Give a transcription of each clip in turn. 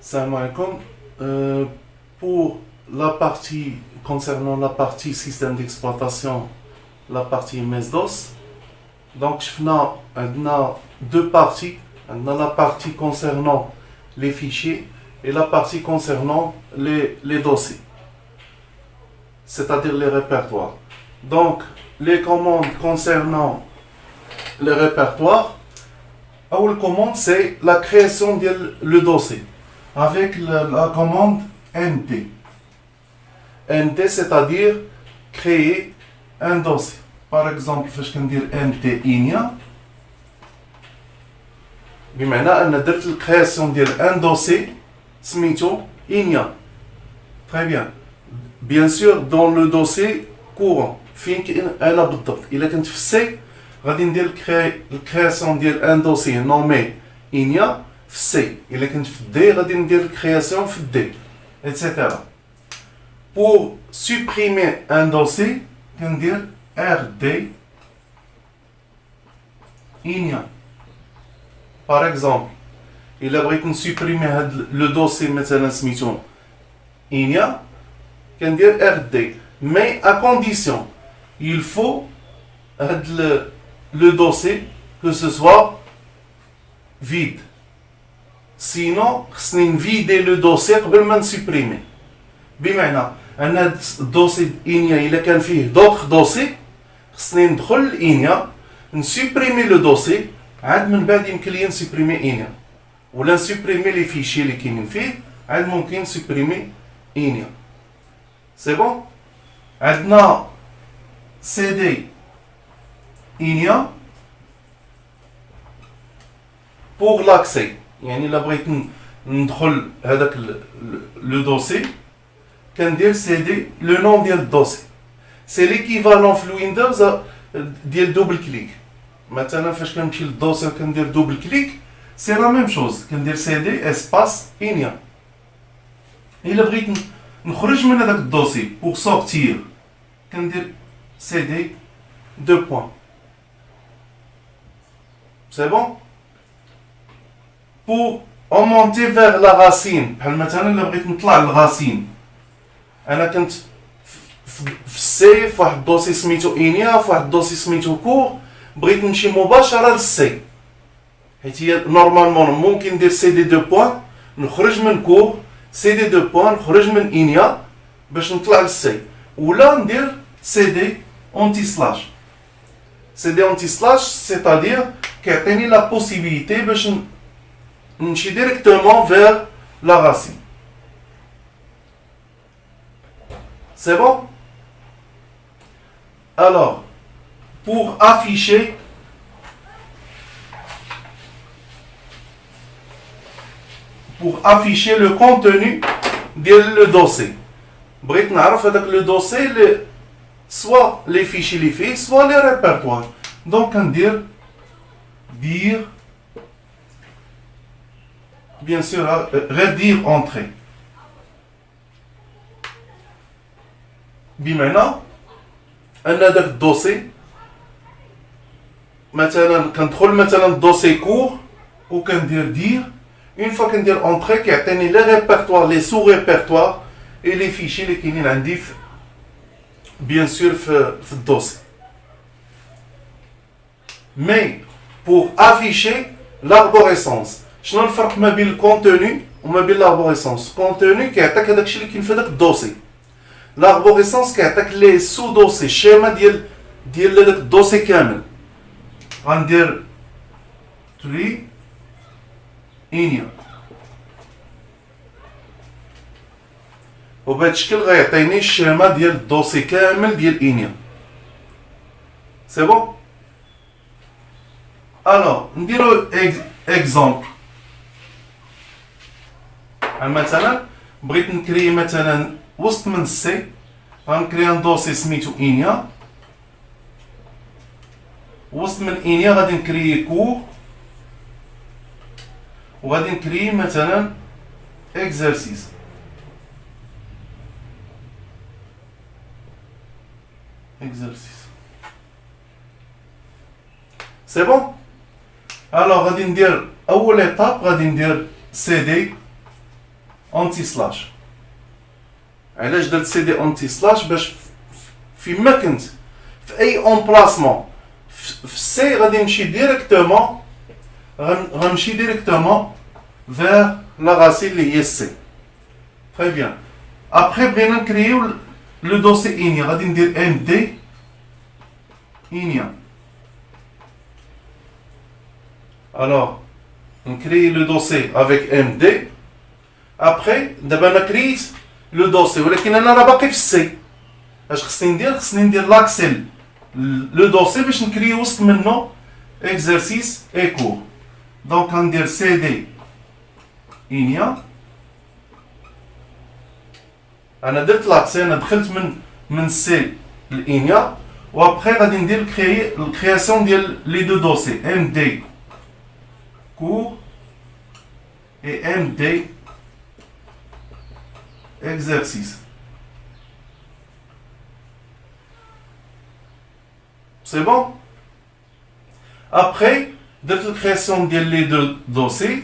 Salam alaikum. Pour la partie, concernant la partie système d'exploitation, la partie MS-DOS, donc on a deux parties. On a la partie concernant les fichiers et la partie concernant les dossiers, c'est-à-dire les répertoires. Donc, les commandes concernant les répertoires, la commande c'est la création du dossier avec la commande NT. NT c'est-à-dire créer un dossier. Par exemple, je vais dire NT INIA. بمعنى أن درت الكرياسيون ديال ان دوسي سميتو إنيا. Très bien. Bien sûr, dans le dossier courant, فين كاين انا بالضبط. إلا كنت في السي غادي ندير الكرياسيون ديال ان دوسي نومي إنيا في السي. إلا كنت في الدي غادي ندير الكرياسيون في الدي, etc. Pour supprimer un dossier, كندير RD إنيا. Par exemple, il a besoin de supprimer le dossier مثلا سميتو إنيا, كندير RD. Mais à condition, il faut le dossier que ce soit vide. Sinon, خصني نفيدي le dossier قبل ما نسوبريمي. بمعنى أن هاد الدوسي إنيا إلا كان فيه d'autres dossiers خصني ندخل لإنيا نسوبريمي le dossier, عاد من بعد يمكن لي نسوبريمي إنيا ولا نسوبريمي لي فيشي اللي كاينين فيه, عاد ممكن نسوبريمي إنيا. سي بون. عندنا CD إنيا pour l'accès, يعني إلا بغيت ندخل هذاك لو دوسي كندير CD لو نون ديال الدوسي. سي ليكيفالون في الويندوز ديال دوبل كليك. مثلا فاش كنمشي للدوسي كندير دوبل كليك سي لا ميم شوز, كندير CD اسباس إنيا. إلا بغيت نخرج من هذاك الدوسي pour sortir كندير CD deux points. C'est bon. Pour remonter vers la racine, بحال مثلا إلا بغيت نطلع للراسين, أنا كنت في السي في واحد الدوسي سميتو إنيا, في واحد الدوسي سميتو كور, بغيت نمشي مباشرة للسي, حيت هي نورمالمون ممكن ندير CD deux points نخرج من كور, CD deux points نخرج من إنيا باش نطلع للسي, ولا ندير CD anti-slash. CD anti-slash c'est-à-dire كيعطيني la possibilité باش نمشي directement vers la racine. C'est bon? Alors, pour afficher le contenu du dossier. بغيت نعرف هذاك le dossier soit les fichiers اللي فيه soit les répertoires. Donc ندير dire bien sûr redire entrée. بمعنى ان داك الدوسي مثلا كندخل مثلا الدوسي كور وكندير دير, une fois كندير entrée كيعطيني les répertoires, les sous-répertoires et les fichiers اللي كاينين عندي bien sûr في الدوسي. Mais pour afficher l'arborescence, شنو الفرق ما بين الكونتوني وما بين l'arborescence؟ الكونتوني كيعطيك هذاك الشيء اللي كاين في هذاك الدوسي. l'arborescence كيعطيك لي سو دوسي, الشيما ديال هذاك الدوسي كامل. غندير تري إنيا, وبهذا الشكل غيعطيني الشيما ديال الدوسي كامل ديال إنيا. سي بون. الوغ نديرو اكزومبل. مثلا بغيت نكري مثلا وسط من السي, غنكري ان دوسي سميتو إنيا, وسط من إنيا غادي نكري كور, وغادي نكري مثلا اكزرسيس. C'est bon? Alors غادي ندير اول ايطاب, غادي ندير CD انتي سلاش. علاش درت سي دي انتي سلاش؟ باش فيما كنت في اي امبلاسمون في السي غادي نمشي ديريكتومون، غنمشي ديريكتومون فيغ لا راسين اللي هي السي. تري بيان. ابخي بغينا نكريو لو دوسي انيا، غادي ندير ام دي انيا. الوغ نكري لو دوسي افيك ام دي. ابخي دابا انا كريت لو دوسي، ولكن انا راه باقي في السي. اش خصني ندير؟ خصني ندير لاكسل لو دوسي باش نكري وسط منه اكزرسيس اي كور. دونك غندير سي دي انيا. انا درت لاكسي، انا دخلت من سي لانيا، وابخي غادي ندير الكرياسيون ديال لي دو دوسي ام دي كور اي ام دي exercice. C'est bon? Après, de la création des deux dossiers,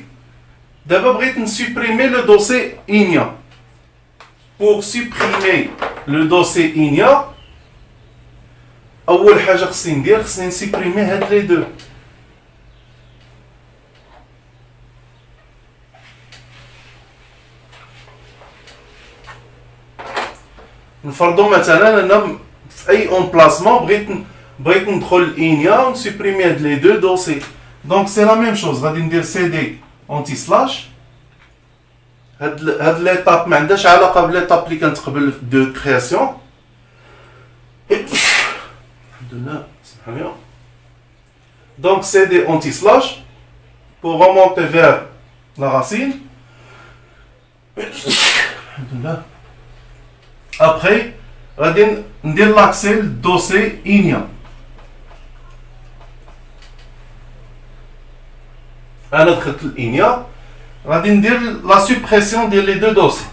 d'abord, on va supprimer le dossier INIA. Pour supprimer le dossier INIA, أول حاجة خصني ندير، خصني نسيبريمي هاد لي دو. نفرضوا مثلا انا في اي امبلاسمون بغيت ندخل لانيا ونسوبريمي هاد لي دو دوسي. دونك سي لا ميم شوز، غادي ندير سي دي اونتي سلاش. هاد ليطاب ما عندهاش علاقه بليطاب اللي كانت قبل دو كرياسيون. الحمد لله سبحان. دونك سي دي اونتي سلاش pour remonter vers la racine. الحمد لله. Après, غادي ندير لاكسي للدوسي انيا. انا دخلت لانيا، غادي ندير لا سوبريسيون ديال لي دو دوسي.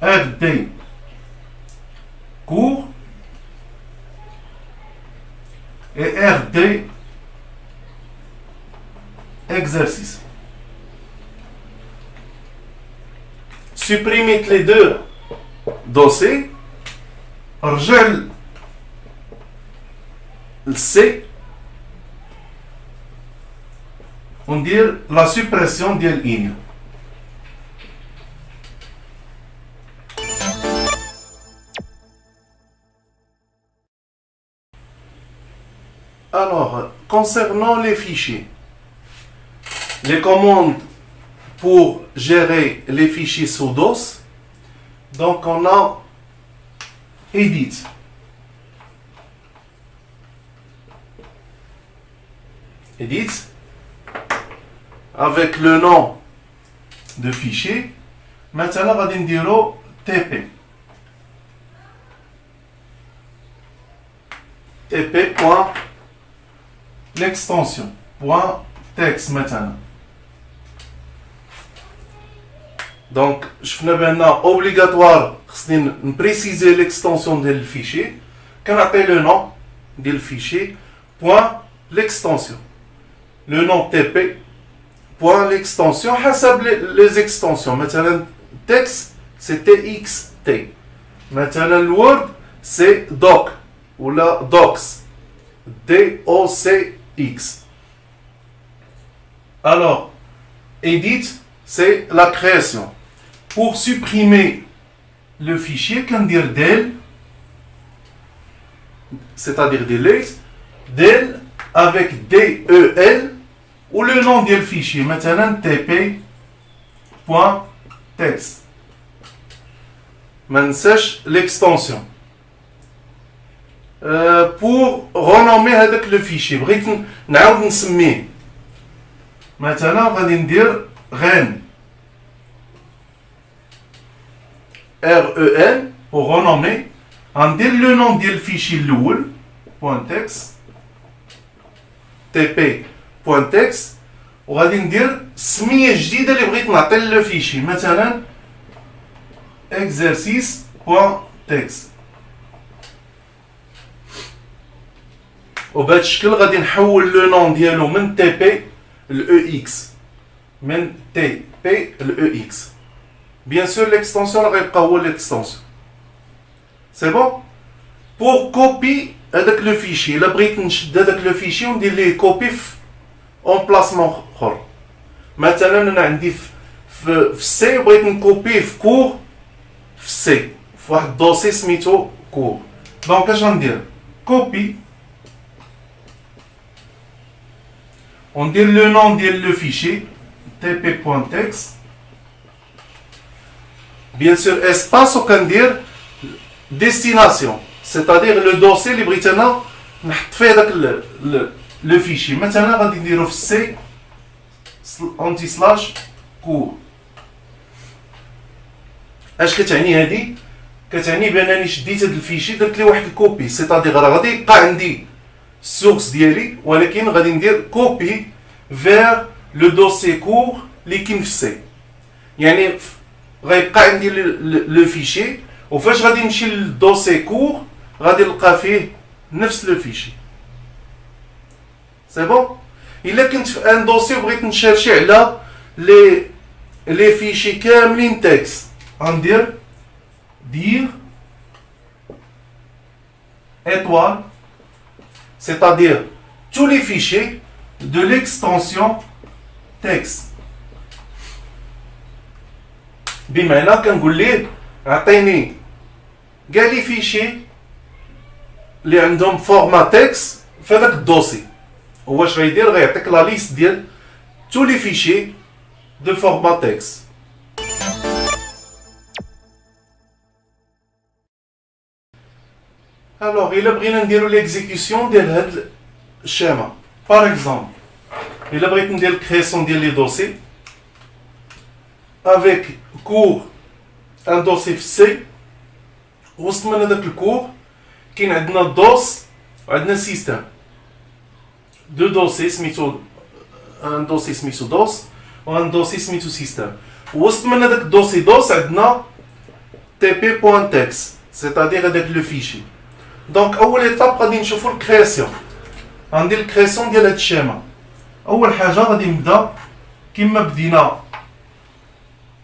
اف دي كور اي ار دي exercice. Supprimer les deux dossiers, رجع C, وندير la suppression ديال إنيا. Alors, concernant les fichiers, les commandes pour gérer les fichiers sous DOS, donc on a Edit. Edit avec le nom de fichier. Maintenant, on va dire TP. TP. L'extension. Texte maintenant. Donc, je vais obligatoire de préciser l'extension du fichier. Quand on appelle le nom du fichier, point l'extension. Le nom TP, point l'extension. Les extensions. Maintenant, texte, c'est TXT. Maintenant, le Word, c'est doc ou la docs. DOCX. Alors, edit, c'est la création. Pour supprimer le fichier, qu'on dit del, c'est-à-dire delete, del avec DEL ou le nom du fichier. Maintenant, tp.text. Maintenant, l'extension. Pour renommer avec le fichier, بغيت نعاود نسميه. مثلا غادي ندير REN REN pour renommer. غندير le nom ديال الفيشي الاول .text tp.text وغادي ندير سميه جديده اللي بغيت نعطي للفيشي. مثلا exercice.text. وبهذا الشكل غادي نحول لو نون ديالو من تي بي le EX. من TP le EX. Bien sûr, l'extension, l'extension. C'est bon? Pour copier le fichier, le fichier, on dit les copies en placement. Maintenant, on a dit C, on copie cours C. Il un dossier smitho cours. Donc, qu'est-ce qu'on dit? Copie. On dit le nom du fichier, tp.text. Bien sûr, espace, on peut dire destination. C'est-à-dire le dossier, les Britanniques, on fait le fichier. Maintenant, on va dire C, anti-slash, cours. اش كتعني هذه؟ كتعني بانني شديت هذا الفيشي درت ليه واحد الكوبي، سيتادير غادي يبقى عندي السورس ديالي ولكن غادي ندير كوبي فير لو دوسي كور اللي كاين في سي. يعني غيبقى عندي لو فيشي وفاش غادي نمشي للدوسي كور غادي نلقى فيه نفس لو فيشي. سي بون؟ الا كنت في ان دوسي وبغيت نشيرشي على لي فيشي كاملين تكست غندير dire étoile, c'est-à-dire tous les fichiers de l'extension texte. بمعنى كنقول ليه عطيني كاع لي فيشي اللي عندهم فورما تكست في هذاك الدوسي. واش غيدير؟ غيعطيك لا ليست ديال tous les fichiers de format texte. Alors, il a pris l'exécution de ce schéma. Par exemple, il a pris la création des dossiers avec cours un dossier C. Au sein de ce cours, il y a un DOS et un système. Deux dossiers, un dossier SMISO DOS et un dossier SMISO système. Au sein de ce dossier DOS, il y a un tp.text, c'est-à-dire avec le fichier. Donc, أول étape غادي نشوفو الكرياسيون. غندير الكرياسيون ديال هاد الشيما. أول حاجة غادي نبدا كيما بدينا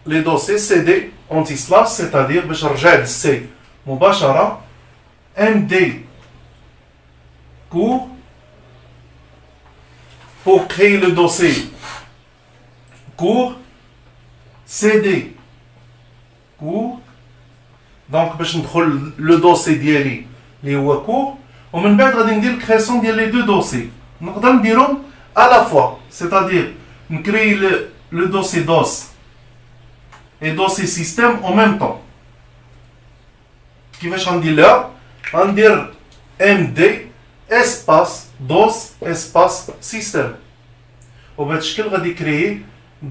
لي دوسي سي دي اونتي سلاش سيتادير باش نرجع للسي مباشرة ام دي كور pour créer le dossier cours cd cours. Donc باش ندخل لو دوسي ديالي اللي هو كور ومن بعد غادي ندير الكرياسيون ديال لي دو دوسي. نقدر نديرهم à la fois, c'est-à-dire نكري le dossier DOS et dossier système en même temps. كيفاش غندير لها؟ غندير md espace DOS espace système وبهذا الشكل غادي كريي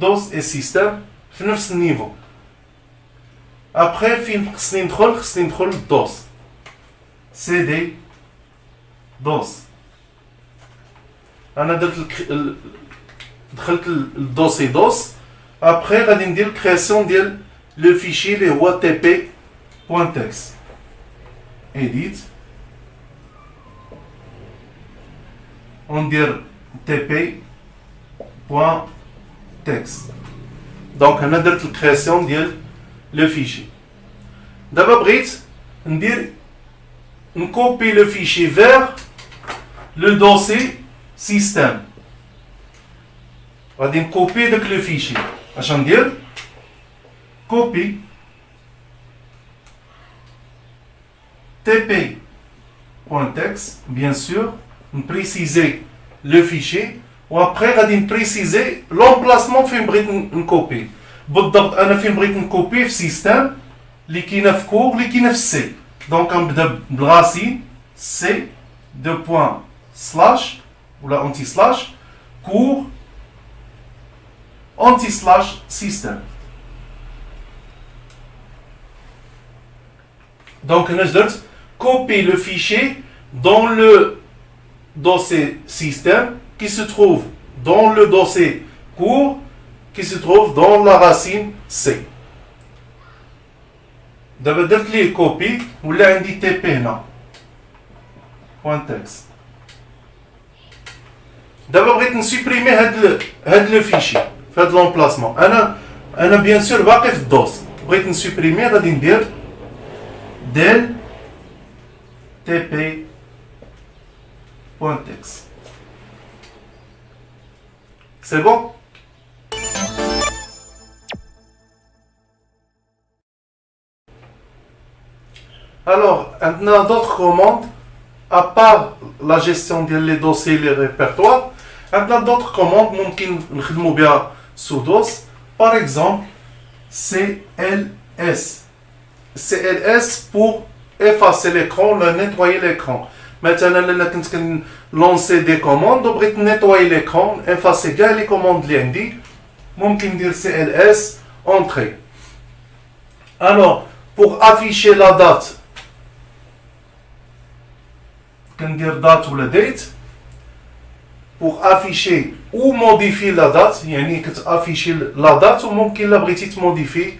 DOS et système في نفس النيفو. ابخي فين خصني ندخل للدوس cd دوس. انا دخلت الدوسي دوس. ابخي غادي ندير الكرياسيون ديال لو فيشي اللي هو tp.text edit وندير tp.text. دونك انا درت الكرياسيون ديال le fichier. D'abord, on copie le fichier vers le dossier système. On va copier le fichier. Je vais dire copie tp.text, bien sûr, on préciser le fichier, ou après, on va préciser l'emplacement fait une copie. بالضبط انا فين بغيت نكوبي في سيستم اللي كاينه في كور اللي كاينه في سي. دونك غنبدا بالراسين سي دو بوين سلاش ولا اونتي سلاش كور اونتي سلاش سيستم. دونك انا درت كوبي لو فيشي dans le dossier système qui se trouve dans le dossier cours qui se trouve dans la racine C. دابا درت ليه كوبي ولا عندي تي بي هنا point text. دابا بغيت نسوبريمي هاد لو فيشي في هاد لومبلاسمون. انا بيان سور باقي في الدوس، بغيت نسوبريمي غادي ندير ديل تي بي بوان تكس. سي بون. Alors, on a d'autres commandes, à part la gestion des dossiers et les répertoires, on a d'autres commandes ممكن نخدموا بها sous DOS. Par exemple, CLS. CLS pour effacer l'écran, nettoyer l'écran. Maintenant, là, quand on lance des commandes, on peut nettoyer l'écran, effacer les commandes اللي عندي. ممكن dire CLS entrée. Alors, pour afficher la date, كندير date ou la date. Pour afficher ou modifier la date, يعني كتافيشي la date ou ممكن إلا بغيتي تموديفي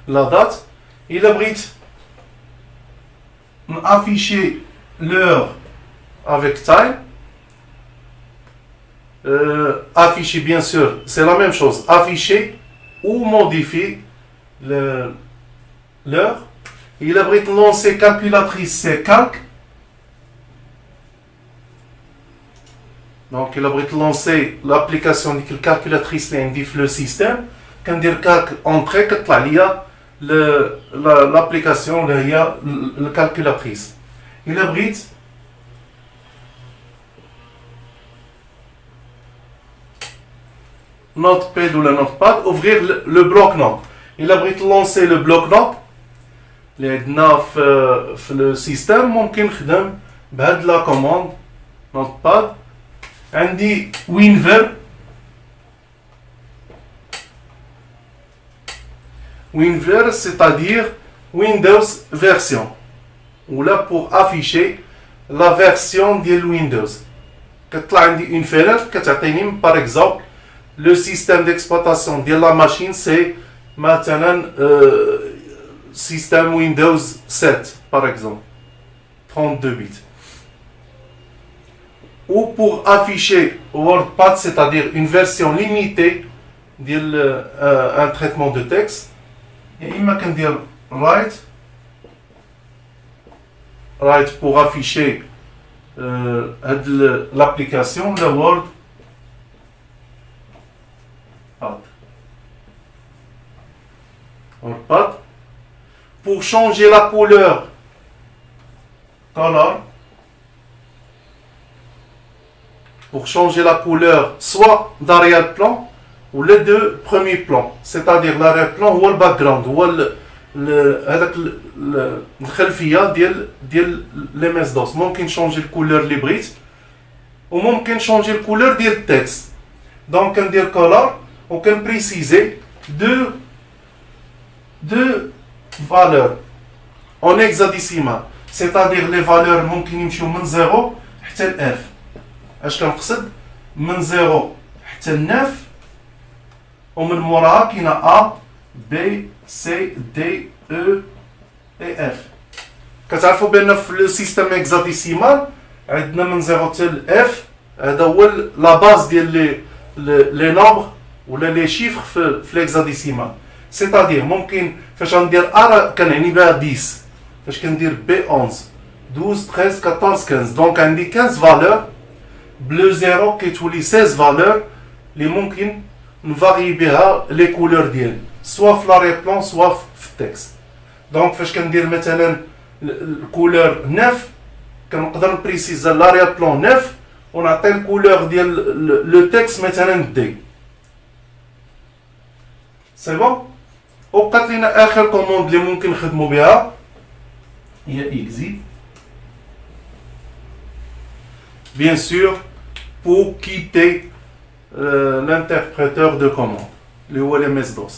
la date. إلا بغيت afficher l'heure avec time. Afficher bien sûr, c'est la même chose. Afficher ou modifier l'heure. إلا بغيت lancer calculatrice, c'est calc. Donc, il a lancé l'application de calculatrice l'indique le système. Quand dire calc entrée, que l'application le calculatrice. Il a Notepad ou le Notepad, ouvrir le bloc-notes. Il a lancé le bloc-notes. Les 9 le système, ممكن نخدم بهاد la commande Notepad. عندي WinVer. WinVer, c'est-à-dire Windows version. Ou là pour afficher la version de Windows. كتطلع عندي une fenêtre كتعطيني par exemple le système d'exploitation de la machine c'est maintenant système Windows 7 par exemple 32 bits. Ou pour afficher WordPad, c'est-à-dire une version limitée d'un traitement de texte. Et il m'a qu'à dire write pour afficher l'application, le WordPad. WordPad. Pour changer la couleur, color. Pour changer la couleur soit d'arrière-plan ou les deux premiers plans, c'est-à-dire l'arrière-plan ou le background ou الخلفية ديال MS-DOS. ممكن changer la couleur اللي بغيت ou ممكن changer la couleur ديال التكست. Donc كندير color و كنبريسيزي deux valeurs en hexadécimal, c'est-à-dire les valeurs ممكن يمشيو من 0 حتى ل F. اش كنقصد من 0 حتى ل 9 ومن موراها كاينه A B C D E et F. كتعرفوا بان في لو سيستيم هكزاديسيمال عندنا من 0 حتى ل F. هذا هو لا باز ديال لي نومبر ولا لي شيفر في لهكزاديسيمال. سيتادير ممكن فاش غندير A كنعني بها 10 فاش كندير B 11 12 13 14 15 دونك عندي 15 فالور bleu 0 كيتولي 16 فالور اللي ممكن نفاري بها لي كولور ديالي سوا في لاري بلان سوا في التكست. دونك فاش كندير مثلا الكولور 9 كنقدر نبريسيزا لاري بلان 9 ونعطي الكولور ديال لو تكست مثلا دي. سي بون. وبقات لينا اخر كوموند اللي ممكن نخدمو بها هي exit. Bien sûr, pour quitter l'interpréteur de commande, le MS-DOS.